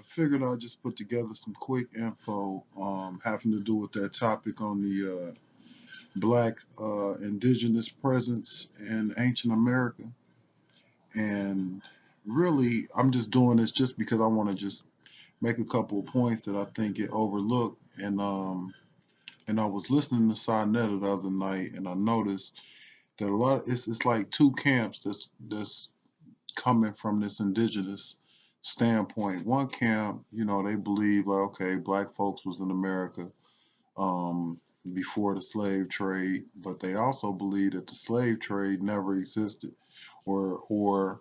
figured I'd just put together some quick info having to do with that topic on the Black indigenous presence in ancient America. And really, I'm just doing this just because I want to just make a couple of points that I think get overlooked. And I was listening to Sinetta the other night, and I noticed that a lot it's like two camps that's coming from this indigenous standpoint. One camp, they believe like, okay, black folks was in America um, before the slave trade, but they also believe that the slave trade never existed, or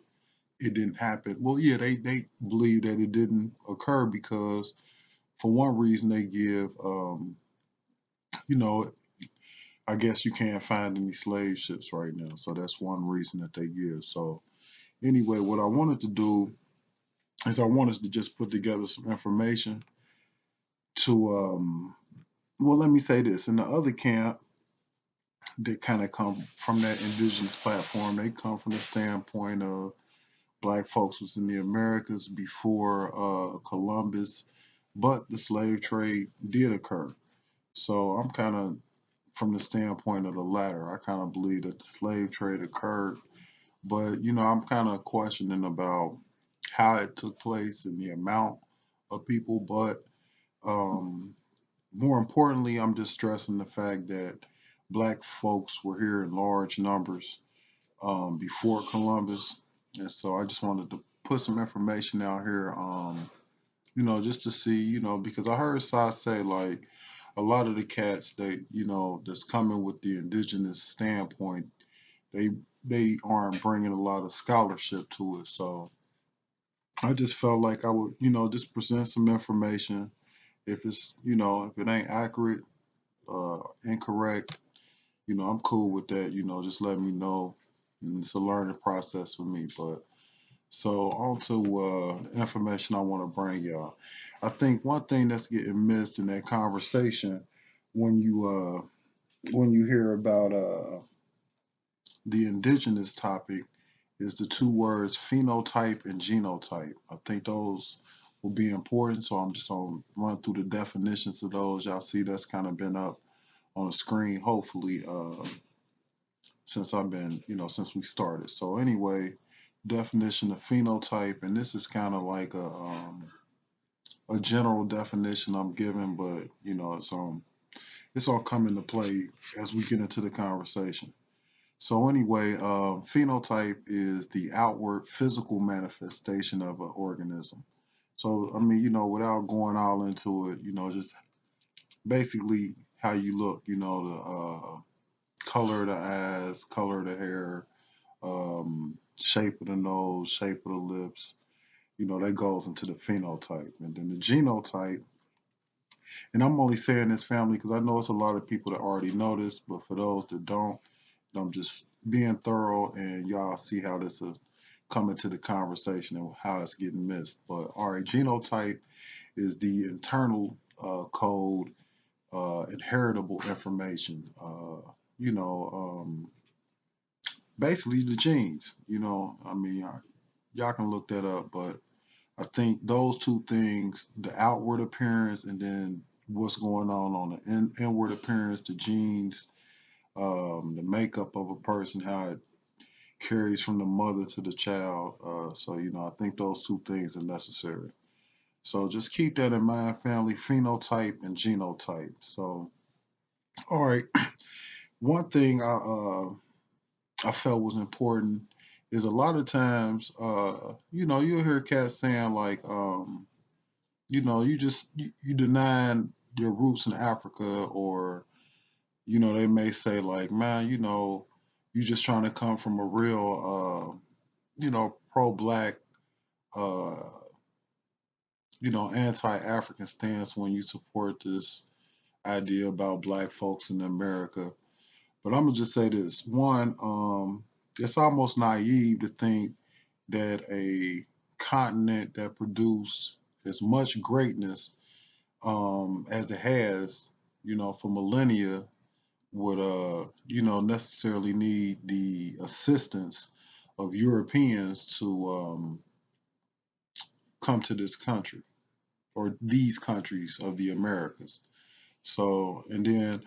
it didn't happen. Well, yeah, they believe that it didn't occur because for one reason they give, you know, I guess you can't find any slave ships right now, so that's one reason that they give. So anyway, what I wanted to do is I wanted to just put together some information to well, let me say this. In the other camp, they kind of come from that indigenous platform. They come from the standpoint of black folks was in the Americas before Columbus, but the slave trade did occur. So I'm kind of from the standpoint of the latter. I kind of believe that the slave trade occurred, but I'm kind of questioning about how it took place and the amount of people. But um, more importantly, I'm just stressing the fact that black folks were here in large numbers before Columbus. And so I just wanted to put some information out here, just to see, because I heard Sai say like a lot of the cats that, that's coming with the indigenous standpoint, they they aren't bringing a lot of scholarship to it. So I just felt like I would, just present some information. If it's, if it ain't accurate, incorrect, I'm cool with that. Just let me know. And it's a learning process for me. But so on to the information I want to bring y'all. I think one thing that's getting missed in that conversation when you hear about the indigenous topic is the two words phenotype and genotype. I think those will be important. So I'm just gonna run through the definitions of those. Y'all see that's kind of been up on the screen, hopefully, since I've been, since we started. So anyway, definition of phenotype, and this is kind of like a general definition I'm giving, but it's all come into play as we get into the conversation. So anyway, phenotype is the outward physical manifestation of an organism. So I mean, without going all into it, just basically how you look, the color of the eyes, color of the hair, shape of the nose, shape of the lips, that goes into the phenotype. And then the genotype, and I'm only saying this family because I know it's a lot of people that already know this, but for those that don't, I'm just being thorough and y'all see how this will come into the conversation and how it's getting missed. But all right, genotype is the internal code, inheritable information. You know, basically the genes. I mean, y'all can look that up, but I think those two things, the outward appearance and then what's going on the inward appearance, the genes, the makeup of a person, how it carries from the mother to the child. So, I think those two things are necessary. So just keep that in mind, family, phenotype and genotype. So, all right. One thing I felt was important is a lot of times, you'll hear cats saying like, you denying your roots in Africa, or they may say like, man, you just trying to come from a real, pro-black, uh, anti-African stance when you support this idea about black folks in America. But I'm gonna just say this: one, it's almost naive to think that a continent that produced as much greatness as it has, for millennia, would necessarily need the assistance of Europeans to come to this country. or these countries of the Americas. So, and then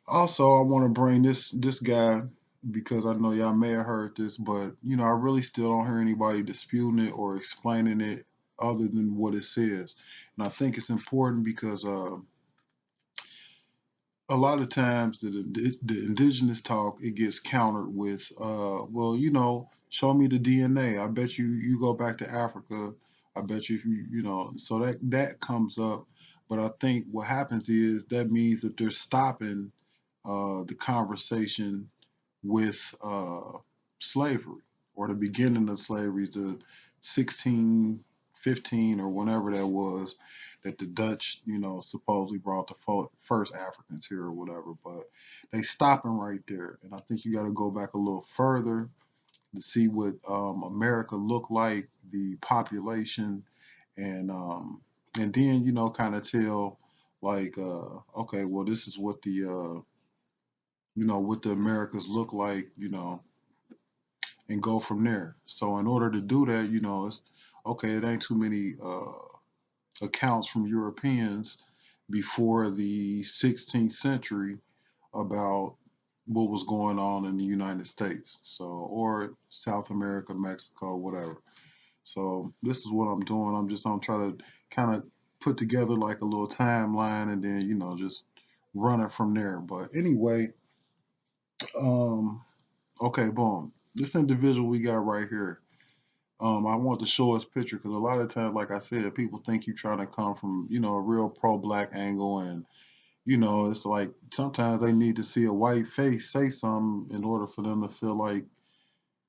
also I want to bring this guy because I know y'all may have heard this, but I really still don't hear anybody disputing it or explaining it other than what it says. And I think it's important because a lot of times the indigenous talk, it gets countered with well, show me the DNA. I bet you go back to Africa. I bet you if so that comes up. But I think what happens is that means that they're stopping the conversation with slavery, or the beginning of slavery, the 1615 or whenever that was, that the Dutch, supposedly brought the first Africans here or whatever. But they stopping right there. And I think you got to go back a little further to see what America looked like, the population, and then, kind of tell like, okay, well, this is what what the Americas look like, and go from there. So in order to do that, it's okay. It ain't too many accounts from Europeans before the 16th century about what was going on in the United States. So, or South America, Mexico, whatever. So this is what I'm doing. I'm trying to kind of put together like a little timeline, and then just run it from there. But anyway, um, okay, boom. This individual we got right here. I want to show his picture because a lot of times, like I said, people think you're trying to come from, a real pro-black angle, and it's like sometimes they need to see a white face say something in order for them to feel like,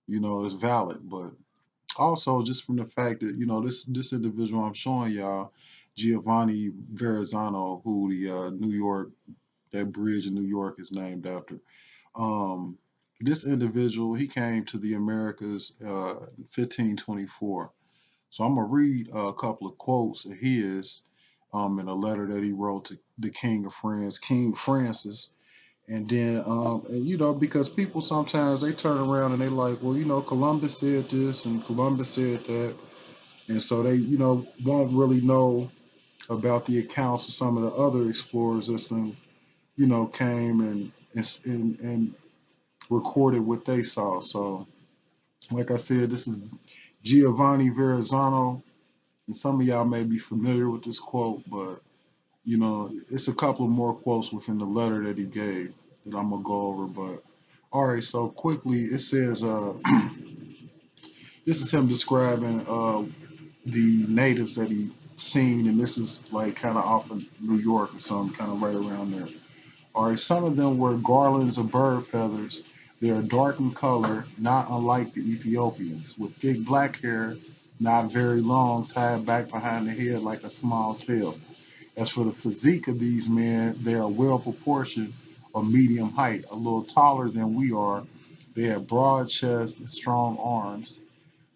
it's valid. But also, just from the fact that this individual I'm showing y'all, Giovanni Verrazzano, who the New York, that bridge in New York is named after. Um, this individual, he came to the Americas 1524. So I'm gonna read a couple of quotes of his in a letter that he wrote to the King of France, King Francis. And then, and because people sometimes they turn around and they like, well, Columbus said this and Columbus said that, and so they, won't really know about the accounts of some of the other explorers that's been, came and recorded what they saw. So, like I said, this is Giovanni Verrazzano, and some of y'all may be familiar with this quote, but it's a couple of more quotes within the letter that he gave that I'm gonna go over. But all right, so quickly, it says this is him describing the natives that he seen, and this is like kind of off of New York or something, kind of right around there. All right, some of them were garlands of bird feathers. They are dark in color, not unlike the Ethiopians, with thick black hair, not very long, tied back behind the head like a small tail. As for the physique of these men, they are well proportioned or medium height, a little taller than we are. They have broad chests and strong arms,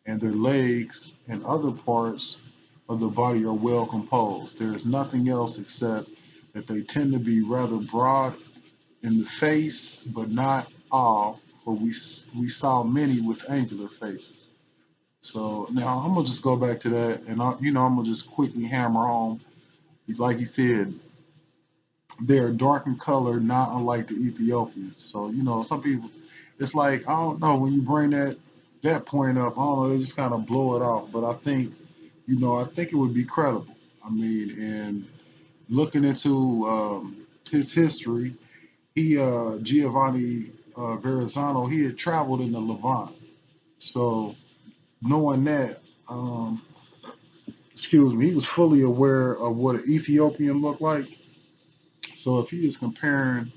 and their legs and other parts of the body are well composed. There is nothing else except that they tend to be rather broad in the face, but not all, for we saw many with angular faces. So now I'm gonna just go back to that, and I'm gonna just quickly hammer home. Like he said, they are dark in color, not unlike the Ethiopians. So some people, it's like I don't know when you bring that point up, I don't know, they just kind of blow it off. But I think I think it would be credible. I mean, and looking into his history, he Giovanni Verrazzano, he had traveled in the Levant. So knowing that, excuse me, he was fully aware of what an Ethiopian looked like. So if he is comparing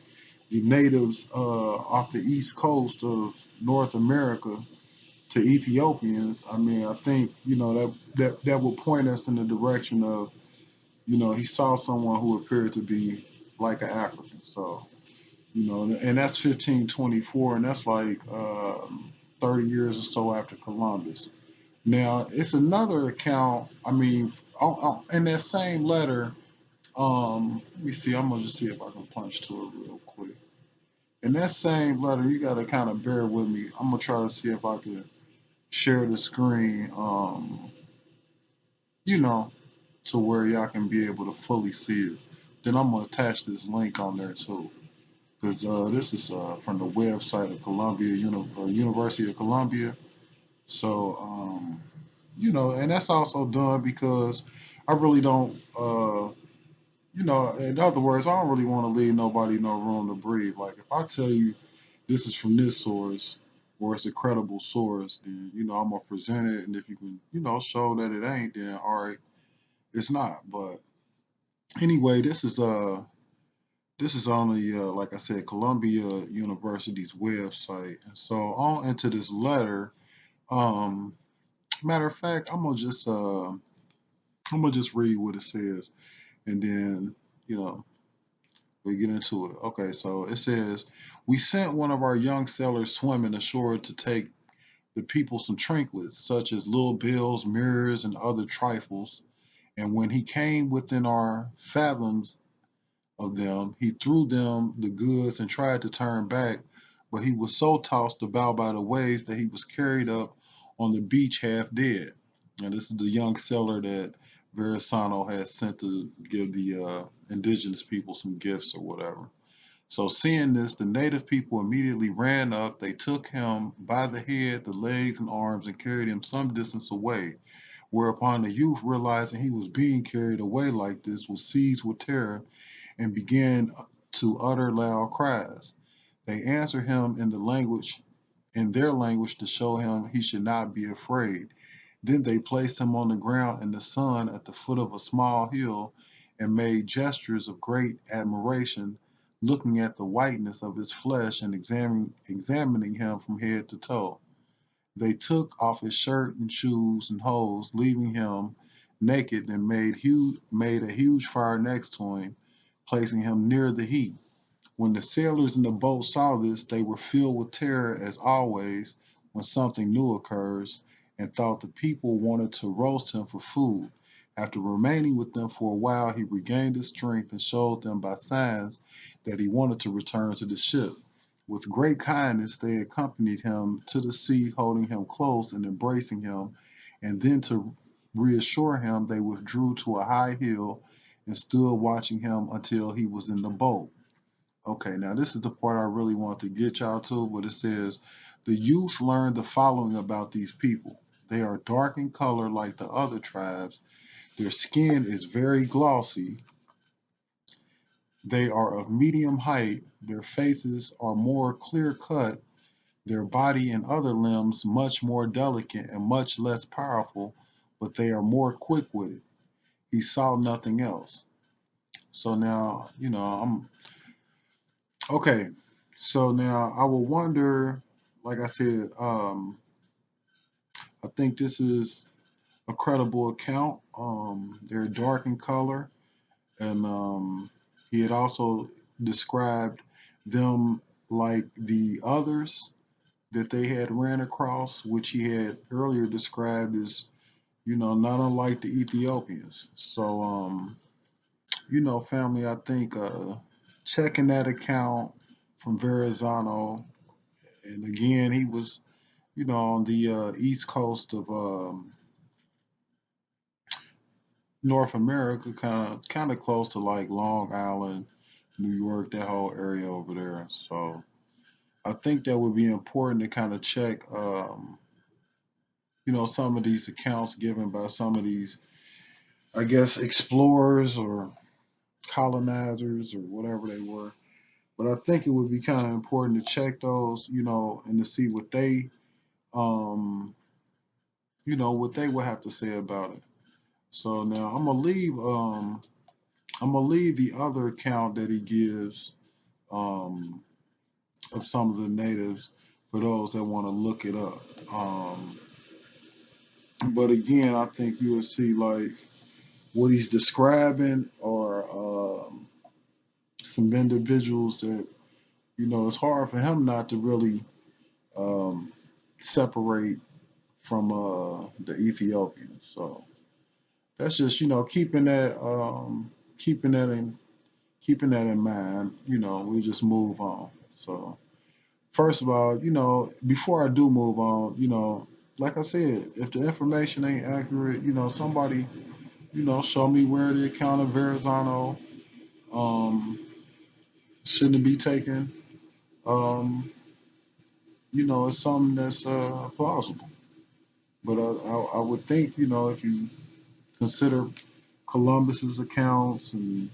the natives off the east coast of North America to Ethiopians, I mean, I think that will point us in the direction of he saw someone who appeared to be like an African. So and that's 1524, and that's like 30 years or so after Columbus. Now it's another account. I mean, in that same letter, let me see. I'm gonna just see if I can punch to it real quick. In that same letter, you got to kind of bear with me. I'm gonna try to see if I can share the screen. You know, to where y'all can be able to fully see it. Then I'm gonna attach this link on there too, because this is from the website of University of Columbia. So and that's also done because I really don't. In other words, I don't really want to leave nobody no room to breathe. Like if I tell you this is from this source or it's a credible source, then I'm gonna present it, and if you can show that it ain't, then all right, it's not. But anyway, this is on the like I said, Columbia University's website, and so on into this letter. Um, Matter of fact, I'm gonna just read what it says, and then you know we get into it. Okay, so it says, we sent one of our young sailors swimming ashore to take the people some trinkets, such as little bills, mirrors, and other trifles. And when he came within our fathoms of them, he threw them the goods and tried to turn back, but he was so tossed about by the waves that he was carried up on the beach half dead. And this is the young sailor that Verasano has sent to give the indigenous people some gifts or whatever. So, seeing this, the native people immediately ran up. They took him by the head, the legs, and arms and carried him some distance away. Whereupon the youth, realizing he was being carried away like this, was seized with terror and began to utter loud cries. They answered him in their language, to show him he should not be afraid. Then they placed him on the ground in the sun at the foot of a small hill and made gestures of great admiration, looking at the whiteness of his flesh and examining him from head to toe. They took off his shirt and shoes and hose, leaving him naked, and made a huge fire next to him, placing him near the heat. When the sailors in the boat saw this, they were filled with terror, as always when something new occurs, and thought the people wanted to roast him for food. After remaining with them for a while, he regained his strength and showed them by signs that he wanted to return to the ship. With great kindness, they accompanied him to the sea, holding him close and embracing him, and then to reassure him, they withdrew to a high hill and stood watching him until he was in the boat. Okay, now this is the part I really want to get y'all to, but it says, the youth learned the following about these people. They are dark in color like the other tribes. Their skin is very glossy. They are of medium height. Their faces are more clear cut. Their body and other limbs much more delicate and much less powerful, but they are more quick witted. He saw nothing else. So now, I'm okay. So now I will wonder, like I said, I think this is a credible account. They're dark in color, and he had also described them like the others that they had ran across, which he had earlier described as, not unlike the Ethiopians. So, family, I think checking that account from Verrazano, and again, he was, on the east coast of North America, kind of close to like Long Island, New York, that whole area over there. So I think that would be important to kind of check, some of these accounts given by some of these, I guess, explorers or colonizers or whatever they were. But I think it would be kind of important to check those, and to see what they, um, what they would have to say about it. So now I'm gonna leave the other account that he gives um, of some of the natives for those that want to look it up. But again, I think you will see like what he's describing are some individuals that it's hard for him not to really um, separate from the Ethiopians. So that's just keeping that in keeping that in mind. We just move on. So first of all, before I do move on, like I said, if the information ain't accurate, somebody show me where the account of Verrazano um, shouldn't be taken. Um, it's something that's plausible. But I would think, if you consider Columbus's accounts and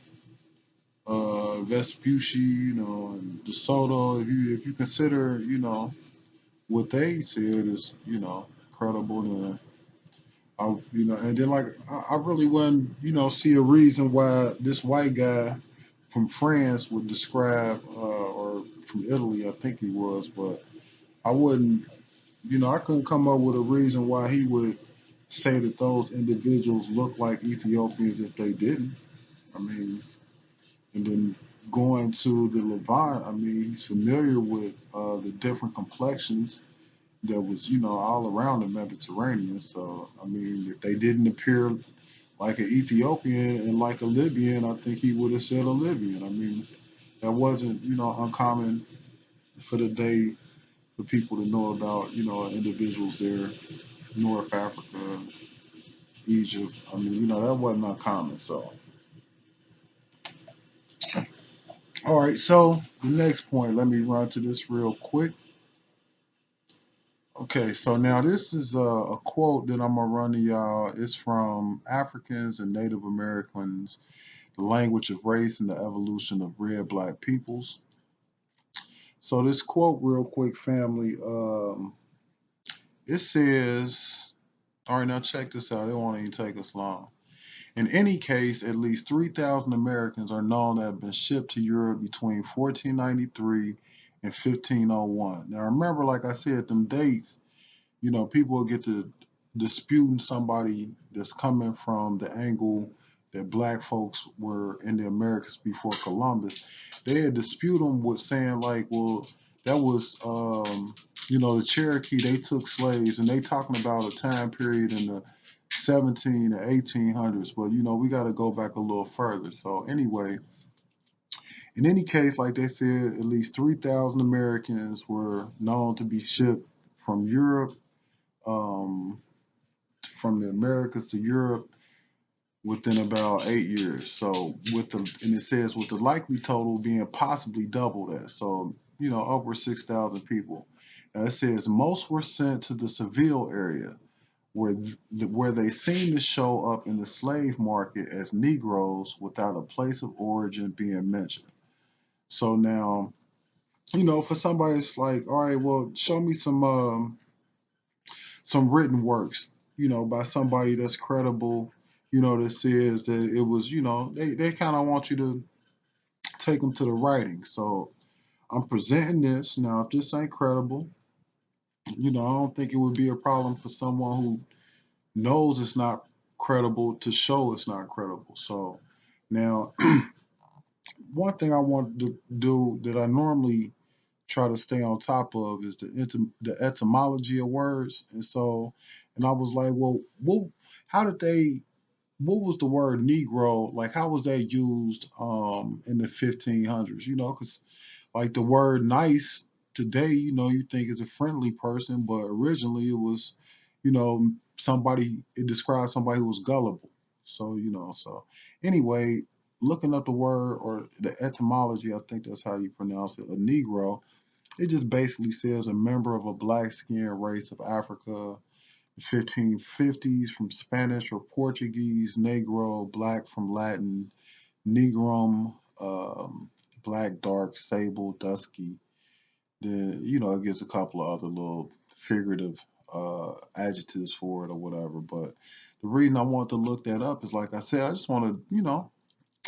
Vespucci, and De Soto, if you consider, what they said is, credible, then and then like I really wouldn't, see a reason why this white guy from France would describe, or from Italy, I think he was, but I wouldn't, I couldn't come up with a reason why he would say that those individuals look like Ethiopians if they didn't. I mean, and then going to the Levant, I mean, he's familiar with the different complexions that was, all around the Mediterranean. So, I mean, if they didn't appear like an Ethiopian and like a Libyan, I think he would have said a Libyan. I mean, that wasn't, uncommon for the day for people to know about, individuals there, North Africa, Egypt. I mean, that wasn't uncommon. So, all right. So the next point, let me run to this real quick. Okay, so now this is a quote that I'm gonna run to y'all. It's from Africans and Native Americans, the language of race and the evolution of red black peoples. So this quote, real quick, family. It says, all right, now check this out. It won't even take us long. In any case, at least 3,000 Americans are known to have been shipped to Europe between 1493 and 1501. Now, remember, like I said, them dates, people will get to disputing somebody that's coming from the angle that black folks were in the Americas before Columbus. They had dispute them with saying like, well, that was, the Cherokee, they took slaves and they talking about a time period in the 17 to 1800s. But, we got to go back a little further. So anyway, in any case, like they said, at least 3,000 Americans were known to be shipped from Europe, um, from the Americas to Europe within about 8 years. So and it says with the likely total being possibly double that. So, over 6,000 people. Now it says most were sent to the Seville area where they seem to show up in the slave market as Negroes without a place of origin being mentioned. So now, for somebody it's like, all right, well, show me some written works, by somebody that's credible, that says that it was, they kind of want you to take them to the writing. So I'm presenting this. Now, if this ain't credible, I don't think it would be a problem for someone who knows it's not credible to show it's not credible. So now, one thing I want to do that I normally try to stay on top of is the etymology of words. And so, and I was like, well, how did they? What was the word Negro like? How was that used in the 1500s? Because like the word nice today, you think is a friendly person, but originally it was, somebody. It describes somebody who was gullible. So so anyway, looking up the word or the etymology, I think that's how you pronounce it. A Negro, it just basically says a member of a black skinned race of Africa, 1550s, from Spanish or Portuguese, Negro, black from Latin, Negrum, black, dark, sable, dusky. Then, it gives a couple of other little figurative adjectives for it or whatever. But the reason I wanted to look that up is, like I said, I just want to,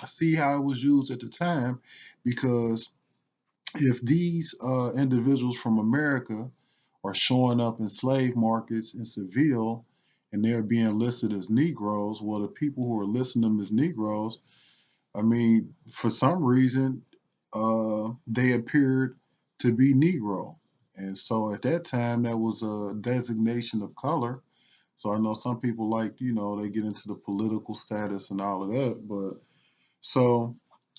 see how it was used at the time, because if these individuals from America are showing up in slave markets in Seville and they're being listed as Negroes, well, the people who are listing them as Negroes, I mean, for some reason, they appeared to be Negro. And so at that time, that was a designation of color. So I know some people like, they get into the political status and all of that, but so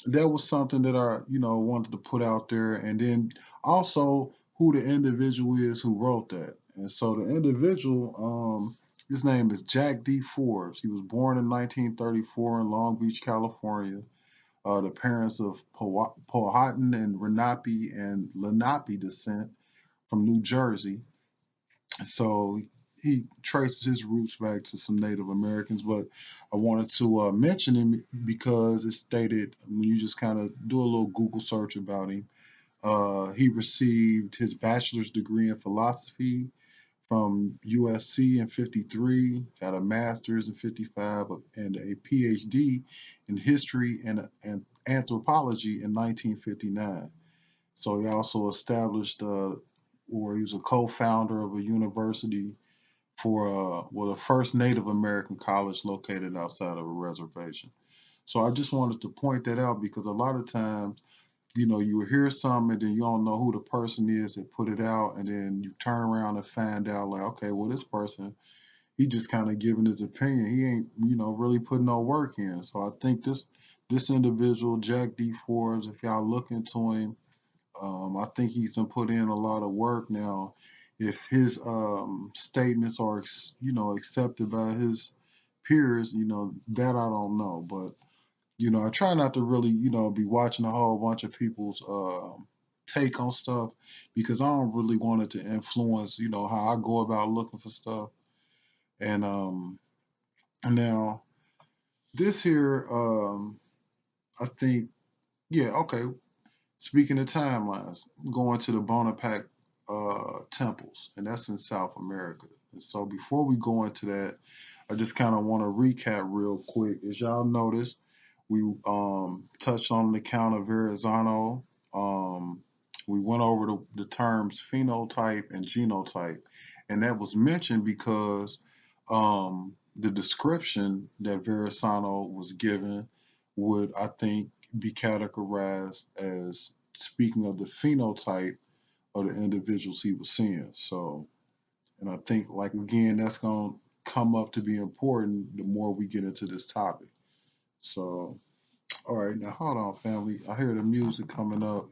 that was something that I, wanted to put out there. And then also who the individual is who wrote that. And so the individual, His name is Jack D. Forbes. He was born in 1934 in Long Beach, California. The parents of Powhatan and Lenape descent from New Jersey. So he traces his roots back to some Native Americans. But I wanted to mention him because it stated when you just kind of do a little Google search about him, he received his bachelor's degree in philosophy from USC in 53, got a master's in 55, and a PhD in history and anthropology in 1959. So he also established, or he was a co-founder of a university for, the first Native American college located outside of a reservation. So I just wanted to point that out because a lot of times, you hear something and then you don't know who the person is that put it out, and then you turn around and find out like, okay, well, this person, he just kind of giving his opinion. He ain't, really putting no work in. So I think this individual, Jack D. Forbes, if y'all look into him, I think he's been put in a lot of work now. If his statements are, accepted by his peers, that I don't know. But I try not to really, be watching a whole bunch of people's take on stuff because I don't really want it to influence, how I go about looking for stuff. And now this here, I think, yeah, okay. Speaking of timelines, going to the Bonaparte temples, and that's in South America. And so before we go into that, I just kind of want to recap real quick. As y'all noticed, we touched on the account of Verrazano. We went over the terms phenotype and genotype, and that was mentioned because the description that Verrazano was given would, I think, be categorized as speaking of the phenotype of the individuals he was seeing. So, and I think, like, again, that's going to come up to be important the more we get into this topic. So, all right, now hold on, family. I hear the music coming up.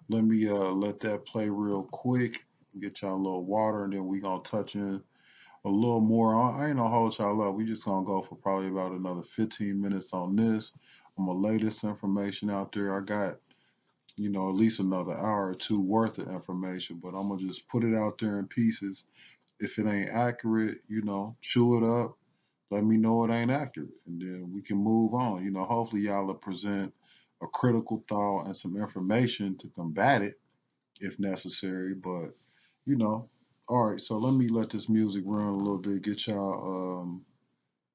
Let me let that play real quick. Get y'all a little water, and then we gonna touch in a little more. I ain't gonna hold y'all up. We just gonna go for probably about another 15 minutes on this. I'm gonna lay this information out there. I got, at least another hour or two worth of information, but I'm gonna just put it out there in pieces. If it ain't accurate, chew it up. Let me know it ain't accurate, and then we can move on. Hopefully y'all will present a critical thought and some information to combat it if necessary. But all right. So let me let this music run a little bit. Get y'all,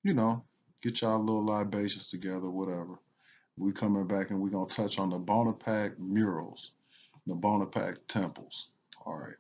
you know, get y'all little libations together, whatever. We coming back and we gonna touch on the Bonaparte murals, the Bonaparte temples. All right.